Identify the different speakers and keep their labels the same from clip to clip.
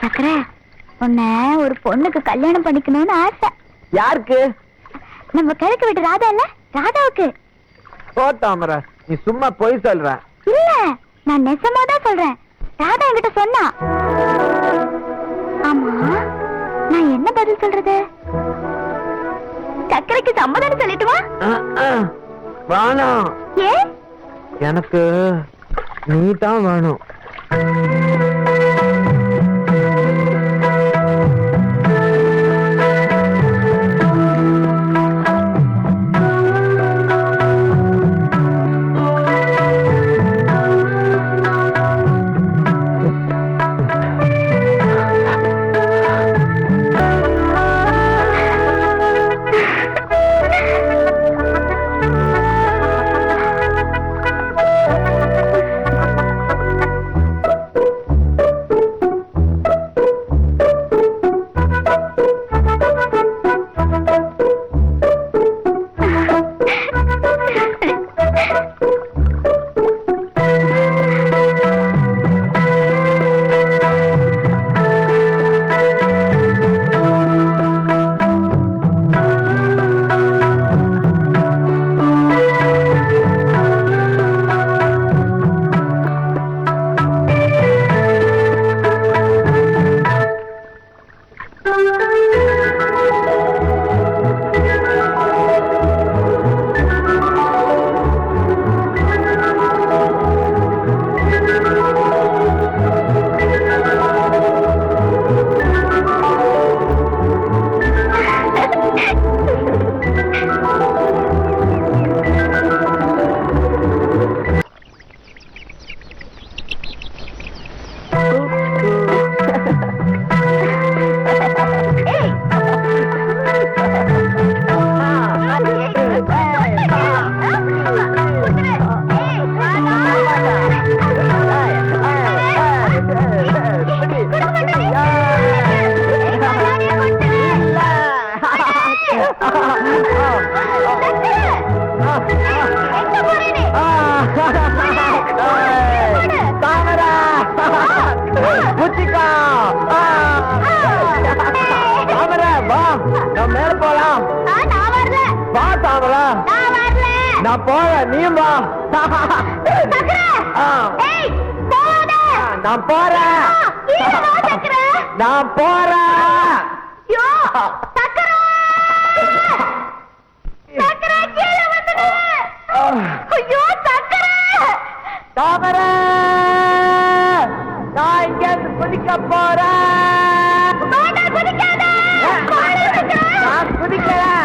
Speaker 1: சக்கரை, உன்னை ஒரு பொண்ணுக்கு கல்யாணம் பண்ணிக்கணும்னு ஆசை.
Speaker 2: யாருக்கு?
Speaker 1: நம்ம கிழக்கு வீட்டு ராதா இல்ல, ராதாவுக்கு.
Speaker 2: ஓ தாமரை, நீ சும்மா போய் சொல்ற.
Speaker 1: இல்ல, நான் நெசமா தான் சொல்றேன். ராதா என்கிட்ட சொன்னா. ஆமா, நான் என்ன பதில் சொல்றது? சக்கரைக்கு சம்மதம் சொல்லிட்டு வா.
Speaker 2: வேணாம்.
Speaker 1: ஏ?
Speaker 2: எனக்கு நீ தான் வேணும். நான் போறேன், நீயும் வா. நான் போறேன், நான் போறேன். தாமரை, நான் இங்க குதிக்க போறேன். நான் குதிக்கிறேன்.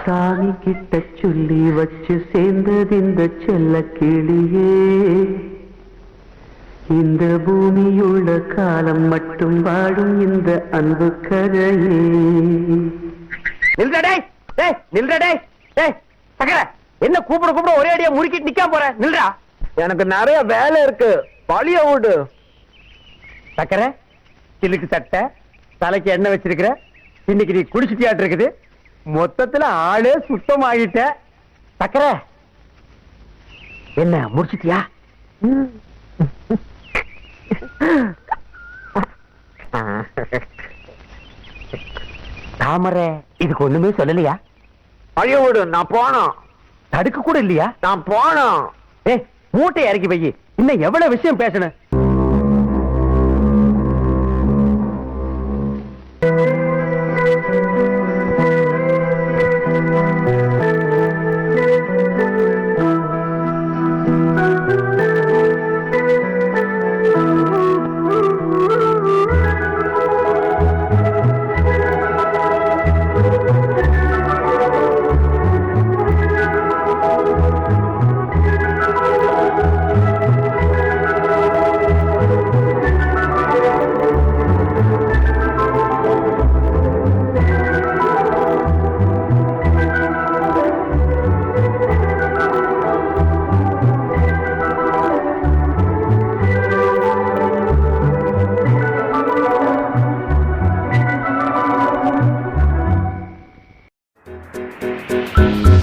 Speaker 3: சாமி கிட்ட சொல்லி வச்சு சேர்ந்தது இந்த செல்ல கிளியே, இந்த பூமியுள்ள காலம் மட்டும் வாழும் இந்த அன்பு கரையே.
Speaker 2: நில்றடே, நில்றடே. சக்கர, என்ன கூப்பிட கூப்பிட ஒரே அடியா முறுக்கிட்டு நிக்காம போற? நில்றா. எனக்கு நிறைய வேலை இருக்கு, பழிய விடு. சக்கர, சிலுக்கு சட்டை, தலைக்கு எண்ணெய் வச்சிருக்கிற, இன்னைக்கு நீ குடிச்சிட்டியாட்டு இருக்குது. மொத்தத்துல ஆளே சுத்தமாகிட்ட. சக்கர, என்ன முடிச்சிட்டியா? தாமரை இதுக்கு ஒண்ணுமே சொல்லலையா? அழிய விடு, நான் போனோம். தடுக்க கூட இல்லையா? நான் போனோம். மூட்டை இறக்கி வை, இன்னும் எவ்வளவு விஷயம் பேசணும்.
Speaker 3: ஆ